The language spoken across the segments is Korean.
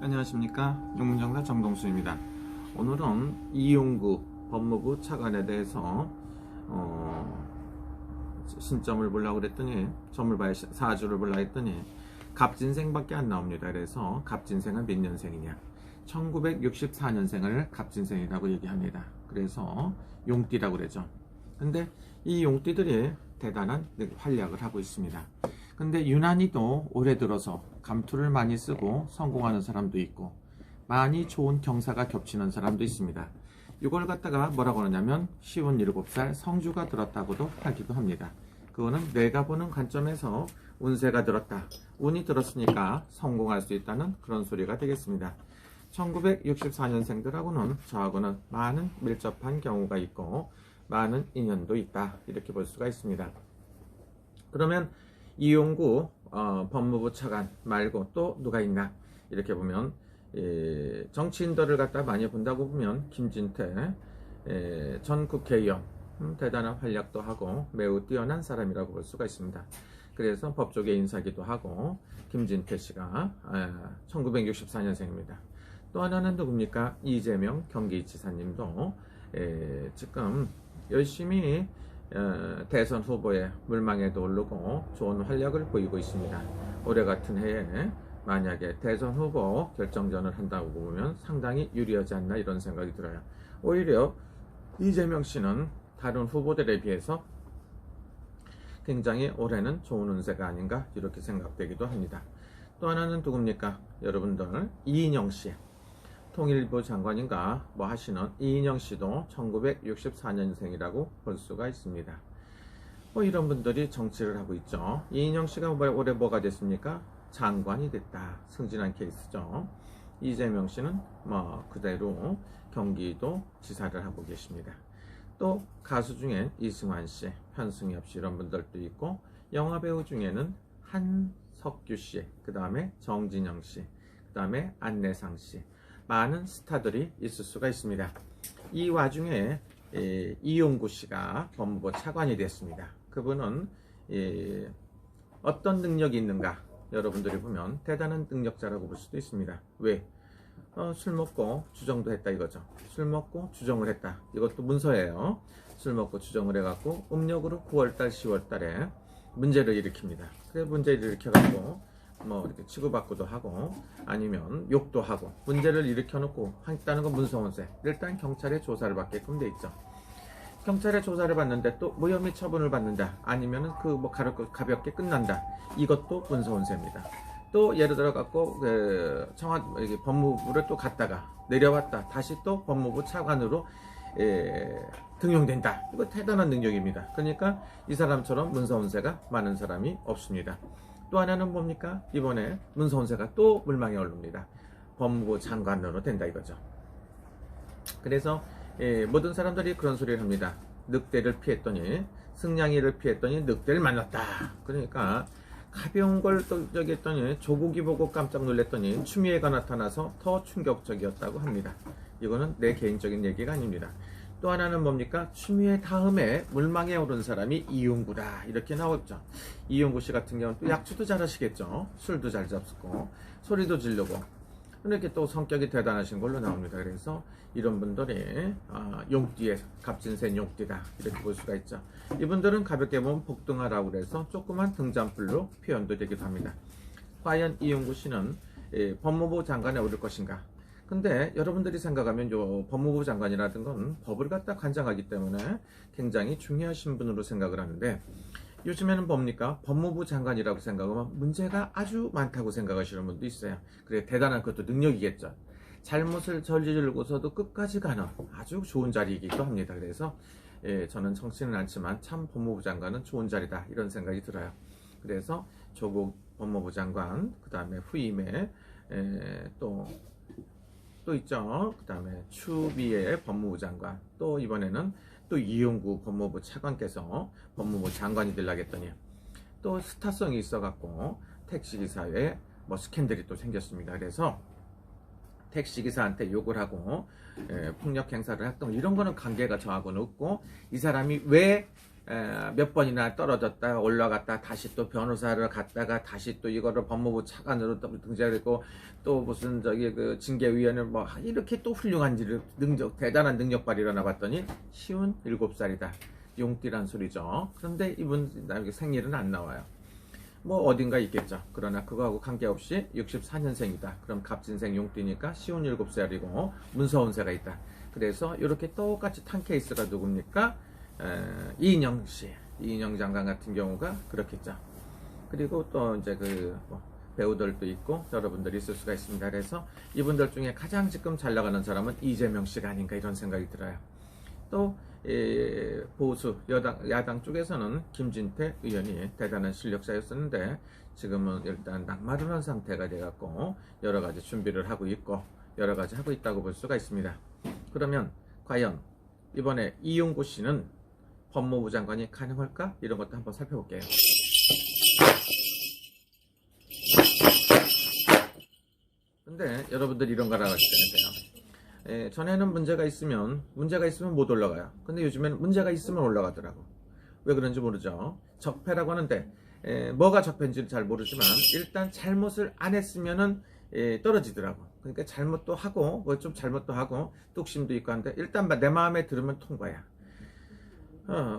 안녕하십니까, 용문정답 정동수입니다. 오늘은 이용구 법무부 차관에 대해서 신점을 보려고 그랬더니 점을 봐야 사주를 보려고 했더니 갑진생밖에 안 나옵니다. 그래서 갑진생은 몇 년생이냐, 1964년생을 갑진생이라고 얘기합니다. 그래서 용띠라고 그러죠. 근데 이 용띠들이 대단한 활약을 하고 있습니다. 근데 유난히도 올해 들어서 감투를 많이 쓰고 성공하는 사람도 있고 많이 좋은 경사가 겹치는 사람도 있습니다. 이걸 갖다가 뭐라고 하냐면 쉬운 7살 성주가 들었다고도 하기도 합니다. 그거는 내가 보는 관점에서 운세가 들었다, 운이 들었으니까 성공할 수 있다는 그런 소리가 되겠습니다. 1964년생들하고는 저하고는 많은 밀접한 경우가 있고 많은 인연도 있다, 이렇게 볼 수가 있습니다. 그러면 이용구 법무부 차관 말고 또 누가 있나, 이렇게 보면 정치인들을 갖다 많이 본다고 보면 김진태 전 국회의원, 대단한 활약도 하고 매우 뛰어난 사람이라고 볼 수가 있습니다. 그래서 법조계 인사기도 하고 김진태 씨가 1964년생입니다. 또 하나는 누굽니까? 이재명 경기지사님도 지금 열심히 대선 후보에 물망에도 오르고 좋은 활약을 보이고 있습니다. 올해 같은 해에 만약에 대선 후보 결정전을 한다고 보면 상당히 유리하지 않나, 이런 생각이 들어요. 오히려 이재명 씨는 다른 후보들에 비해서 굉장히 올해는 좋은 운세가 아닌가, 이렇게 생각되기도 합니다. 또 하나는 누굽니까? 여러분들, 이인영 씨, 통일부 장관인가 뭐 하시는 이인영 씨도 1964년생이라고 볼 수가 있습니다. 이런 분들이 정치를 하고 있죠. 이인영 씨가 올해 뭐가 됐습니까? 장관이 됐다. 승진한 케이스죠. 이재명 씨는 뭐 그대로 경기도 지사를 하고 계십니다. 또 가수 중에 이승환 씨, 현승엽 씨, 이런 분들도 있고, 영화배우 중에는 한석규 씨, 그 다음에 정진영 씨, 그 다음에 안내상 씨, 많은 스타들이 있을 수가 있습니다. 이 와중에 이용구 씨가 법무부 차관이 됐습니다. 그분은 어떤 능력이 있는가, 여러분들이 보면 대단한 능력자라고 볼 수도 있습니다. 왜? 술 먹고 주정도 했다 이거죠. 술 먹고 주정을 했다, 이것도 문서예요. 술 먹고 주정을 해갖고 음력으로 9월달 10월달에 문제를 일으킵니다. 그래서 문제를 일으켜갖고 뭐 이렇게 치고받고도 하고 아니면 욕도 하고 문제를 일으켜놓고 했다는 건 문서운세. 일단 경찰에 조사를 받게끔 돼 있죠. 경찰에 조사를 받는데 또 무혐의 처분을 받는다, 아니면은 그 뭐 가볍게 끝난다, 이것도 문서운세입니다. 또 예를 들어 갖고 법무부를 또 갔다가 내려왔다, 다시 또 법무부 차관으로 등용된다, 이거 대단한 능력입니다. 그러니까 이 사람처럼 문서운세가 많은 사람이 없습니다. 또 하나는 뭡니까? 이번에 문서운세가 또 물망에 오릅니다. 법무부 장관으로 된다 이거죠. 그래서 모든 사람들이 그런 소리를 합니다. 늑대를 피했더니, 승냥이를 피했더니 늑대를 만났다. 그러니까 가벼운 걸 또 저기 했더니 조국이 보고 깜짝 놀랐더니 추미애가 나타나서 더 충격적이었다고 합니다. 이거는 내 개인적인 얘기가 아닙니다. 또 하나는 뭡니까? 추미애 다음에 물망에 오른 사람이 이용구다, 이렇게 나왔죠. 이용구 씨 같은 경우는 또 약주도 잘 하시겠죠. 술도 잘 잡수고 소리도 지르고 이렇게 또 성격이 대단하신 걸로 나옵니다. 그래서 이런 분들이 용띠에 갑진생 용띠다, 이렇게 볼 수가 있죠. 이분들은 가볍게 보면 복등하라고 그래서 조그만 등잔불로 표현도 되기도 합니다. 과연 이용구 씨는 법무부 장관에 오를 것인가? 근데 여러분들이 생각하면 요 법무부 장관이라든 건 법을 갖다 관장하기 때문에 굉장히 중요하신 분으로 생각을 하는데, 요즘에는 뭡니까? 법무부 장관이라고 생각하면 문제가 아주 많다고 생각하시는 분도 있어요. 그래, 대단한 것도 능력이겠죠. 잘못을 저지르고서도 끝까지 가는 아주 좋은 자리이기도 합니다. 그래서 저는 정치는 않지만 참 법무부 장관은 좋은 자리다, 이런 생각이 들어요. 그래서 조국 법무부 장관, 그 다음에 후임에 또 있죠. 그 다음에 추미애 법무부 장관, 또 이번에는 또 이용구 법무부 차관께서 법무부 장관이 되려고 했더니 또 스타성이 있어갖고 택시기사에 뭐 스캔들이 또 생겼습니다. 그래서 택시기사한테 욕을 하고 폭력 행사를 했던 이런 거는 관계가 저하고는 없고, 이 사람이 왜 몇 번이나 떨어졌다 올라갔다 다시 또 변호사를 갔다가 다시 또 이거를 법무부 차관으로 또 등장했고, 또 무슨 저기 그 징계위원회 뭐 이렇게 또 훌륭한 대단한 능력 발휘를 봤더니 쉬운 7살이다. 용띠란 소리죠. 그런데 이분 생일은 안 나와요. 뭐 어딘가 있겠죠. 그러나 그거하고 관계없이 64년생이다. 그럼 갑진생 용띠니까 쉬운 7살이고 문서운세가 있다. 그래서 이렇게 똑같이 탄 케이스가 누굽니까? 이인영 씨, 이인영 장관 같은 경우가 그렇겠죠. 그리고 또 이제 뭐 배우들도 있고 여러분들이 있을 수가 있습니다. 그래서 이분들 중에 가장 지금 잘 나가는 사람은 이재명 씨가 아닌가 이런 생각이 들어요. 또 보수 야당 쪽에서는 김진태 의원이 대단한 실력자였었는데 지금은 일단 낙마루한 상태가 돼갖고 여러 가지 준비를 하고 있고 여러 가지 하고 있다고 볼 수가 있습니다. 그러면 과연 이번에 이용구 씨는 법무부 장관이 가능할까? 이런 것도 한번 살펴볼게요. 근데 여러분들 이런 걸 알아주셔야 돼요. 전에는 문제가 있으면 못 올라가요. 근데 요즘에는 문제가 있으면 올라가더라고. 왜 그런지 모르죠. 적폐라고 하는데 뭐가 적폐인지는 잘 모르지만 일단 잘못을 안 했으면은 떨어지더라고. 그러니까 잘못도 하고 뭐 좀 잘못도 하고 뚝심도 있고 한데 일단 내 마음에 들으면 통과야.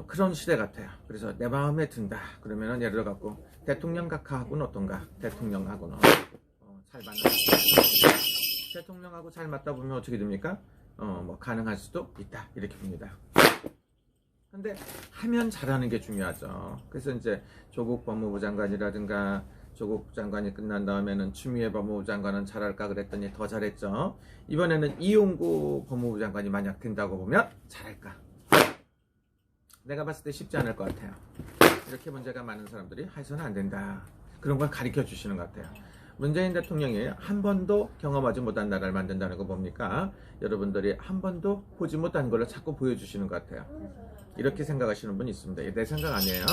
그런 시대 같아요. 그래서 내 마음에 든다. 그러면은 예를 들어 갖고 대통령 각하하고는 어떤가? 대통령하고는 잘 맞나? 대통령하고 잘 맞다 보면 어떻게 됩니까? 뭐 가능할 수도 있다. 이렇게 봅니다. 근데 하면 잘하는 게 중요하죠. 그래서 이제 조국 법무부 장관이라든가 조국 장관이 끝난 다음에는 추미애 법무부 장관은 잘할까 그랬더니 더 잘했죠. 이번에는 이용구 법무부 장관이 만약 된다고 보면 잘할까? 내가 봤을 때 쉽지 않을 것 같아요. 이렇게 문제가 많은 사람들이 해서는 안 된다. 그런 걸 가르쳐 주시는 것 같아요. 문재인 대통령이 한 번도 경험하지 못한 나라를 만든다는 거 뭡니까? 여러분들이 한 번도 보지 못한 걸 자꾸 보여주시는 것 같아요. 이렇게 생각하시는 분이 있습니다. 내 생각 아니에요.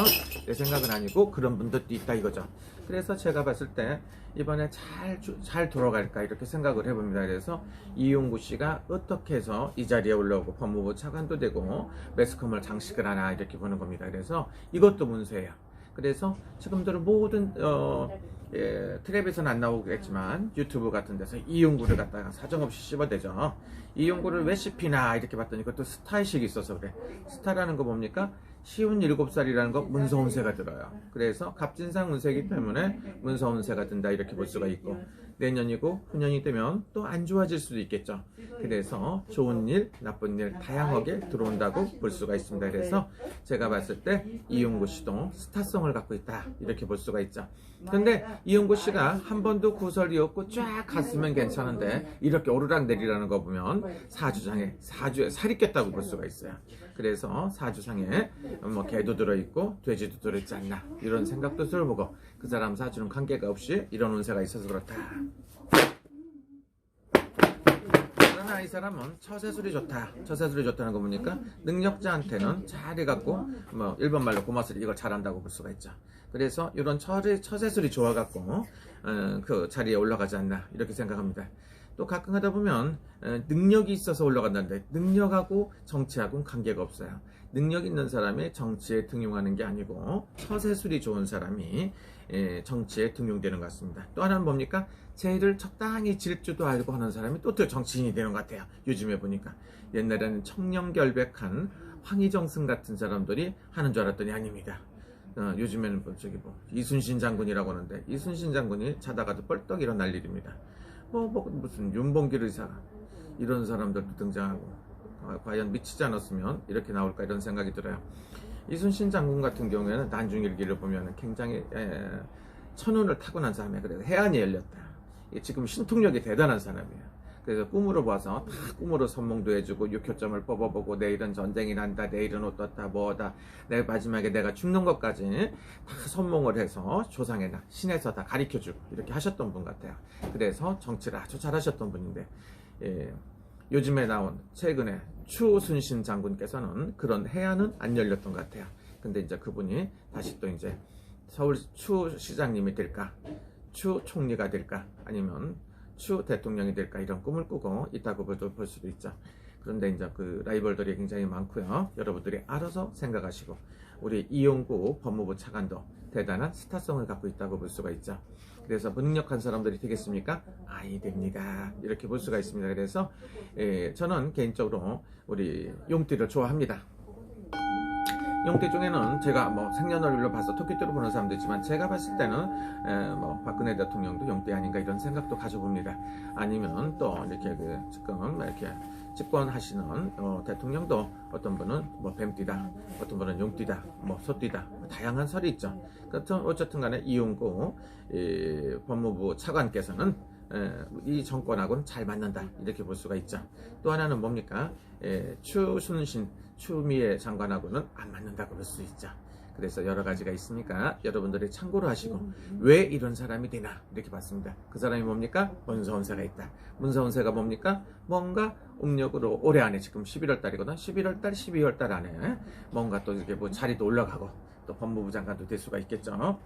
내 생각은 아니고 그런 분들도 있다 이거죠. 그래서 제가 봤을 때 이번에 잘 돌아갈까 이렇게 생각을 해봅니다. 그래서 이용구 씨가 어떻게 해서 이 자리에 올라오고 법무부 차관도 되고 매스컴을 장식을 하나 이렇게 보는 겁니다. 그래서 이것도 문제예요. 그래서 지금들은 모든 텔레비전은 안 나오겠지만 유튜브 같은 데서 이용구를 갖다가 사정없이 씹어대죠. 이용구를 왜 씹히나 이렇게 봤더니 그것도 스타의식이 있어서 그래. 스타라는 거 뭡니까? 쉬운 7살이라는 거 문서운세가 들어요. 그래서 갑진상 운세이기 때문에 문서운세가 든다 이렇게 볼 수가 있고, 내년이고 후년이 되면 또 안 좋아질 수도 있겠죠. 그래서 좋은 일, 나쁜 일 다양하게 들어온다고 볼 수가 있습니다. 그래서 제가 봤을 때 이용구 씨도 스타성을 갖고 있다 이렇게 볼 수가 있죠. 근데 이용구 씨가 한 번도 구설이 없고 쫙 갔으면 괜찮은데 이렇게 오르락내리라는 거 보면 사주에 살이 꼈다고 볼 수가 있어요. 그래서 사주상에 뭐 개도 들어있고 돼지도 들어있지 않나 이런 생각도 들어보고, 그 사람 사주는 관계가 없이 이런 운세가 있어서 그렇다. 그러나 이 사람은 처세술이 좋다. 처세술이 좋다는 거 보니까 능력자한테는 잘해갖고 뭐 일본 말로 고마스리 이걸 잘한다고 볼 수가 있죠. 그래서 이런 처세술이 좋아갖고 그 자리에 올라가지 않나 이렇게 생각합니다. 또 가끔 하다 보면 능력이 있어서 올라간다는데 능력하고 정치하고는 관계가 없어요. 능력 있는 사람이 정치에 등용하는 게 아니고 처세술이 좋은 사람이 정치에 등용되는 것 같습니다. 또 하나는 뭡니까? 죄를 적당히 질 줄도 알고 하는 사람이 또 정치인이 되는 것 같아요. 요즘에 보니까. 옛날에는 청렴결백한 황희정승 같은 사람들이 하는 줄 알았더니 아닙니다. 요즘에는 이순신 장군이라고 하는데 이순신 장군이 자다가도 뻘떡 일어날 일입니다. 무슨 윤봉길 의사 이런 사람들도 등장하고, 과연 미치지 않았으면 이렇게 나올까 이런 생각이 들어요. 이순신 장군 같은 경우에는 난중일기를 보면 굉장히 천운을 타고난 사람이에요. 그래서 해안이 열렸다. 지금 신통력이 대단한 사람이에요. 그래서 꿈으로 봐서 다 꿈으로 선몽도 해주고 육효점을 뽑아보고 내일은 전쟁이 난다, 내일은 어떻다 뭐다, 내 마지막에 내가 죽는 것까지 다 선몽을 해서 조상에나 신에서 다 가르쳐주고 이렇게 하셨던 분 같아요. 그래서 정치를 아주 잘하셨던 분인데 요즘에 나온 최근에 추순신 장군께서는 그런 해안은 안 열렸던 것 같아요. 근데 이제 그분이 다시 또 이제 서울 추시장님이 될까, 추 총리가 될까, 아니면 추 대통령이 될까 이런 꿈을 꾸고 있다고 볼 수도 있죠. 그런데 이제 그 라이벌들이 굉장히 많고요. 여러분들이 알아서 생각하시고 우리 이용구 법무부 차관도 대단한 스타성을 갖고 있다고 볼 수가 있죠. 그래서 무능력한 사람들이 되겠습니까? 아니 됩니다. 이렇게 볼 수가 있습니다. 그래서 저는 개인적으로 우리 용띠를 좋아합니다. 용띠 중에는 제가 뭐 생년월일로 봐서 토끼띠로 보는 사람도 있지만 제가 봤을 때는 뭐 박근혜 대통령도 용띠 아닌가 이런 생각도 가져봅니다. 아니면 또 이렇게 그 지금 이렇게 집권하시는 대통령도 어떤 분은 뭐 뱀띠다, 어떤 분은 용띠다, 뭐 소띠다, 다양한 설이 있죠. 어쨌든 간에 이용구 법무부 차관께서는 이 정권하고는 잘 맞는다 이렇게 볼 수가 있죠. 또 하나는 뭡니까? 추순신 추미애 장관하고는 안 맞는다고 볼 수 있죠. 그래서 여러 가지가 있으니까 여러분들이 참고로 하시고 왜 이런 사람이 되나 이렇게 봤습니다. 그 사람이 뭡니까? 문서운세가 있다. 문서운세가 뭡니까? 뭔가 음력으로 올해 안에 지금 11월 달이거든. 11월 달, 12월 달 안에 뭔가 또 이렇게 뭐 자리도 올라가고 또 법무부 장관도 될 수가 있겠죠.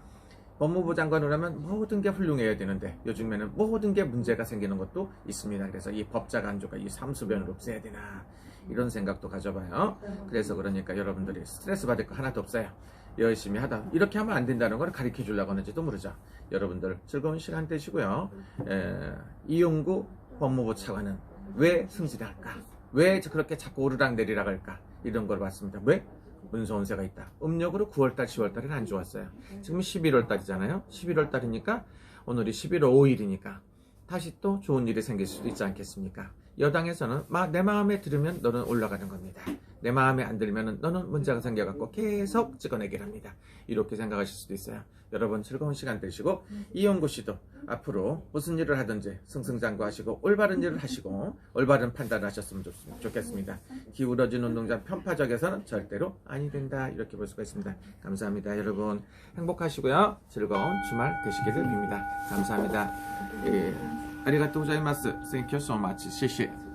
법무부 장관을 하면 모든 게 훌륭해야 되는데 요즘에는 모든 게 문제가 생기는 것도 있습니다. 그래서 이 법자 간조가 이 삼수변을 없애야 되나 이런 생각도 가져봐요. 그래서 그러니까 여러분들이 스트레스 받을 거 하나도 없어요. 열심히 하다 이렇게 하면 안 된다는 걸 가르쳐 주려고 하는지도 모르죠. 여러분들 즐거운 시간 되시고요. 이용구 법무부 차관은 왜 승진할까? 왜 그렇게 자꾸 오르락 내리락 할까? 이런 걸 봤습니다. 왜? 문서운세가 있다. 음력으로 9월달, 10월달은 안 좋았어요. 지금 11월달이잖아요. 11월달이니까 오늘이 11월 5일이니까 다시 또 좋은 일이 생길 수도 있지 않겠습니까? 여당에서는 내 마음에 들으면 너는 올라가는 겁니다. 내 마음에 안 들면 너는 문제가 생겨갖고 계속 찍어내기를 합니다. 이렇게 생각하실 수도 있어요. 여러분 즐거운 시간 되시고 이용구 씨도 앞으로 무슨 일을 하든지 승승장구하시고 올바른 일을 하시고 올바른 판단을 하셨으면 좋겠습니다. 기울어진 운동장 편파적에서는 절대로 아니 된다 이렇게 볼 수가 있습니다. 감사합니다. 여러분 행복하시고요. 즐거운 주말 되시기를 빕니다. 감사합니다. 아리가또 고자이마스. Thank you so much. 谢谢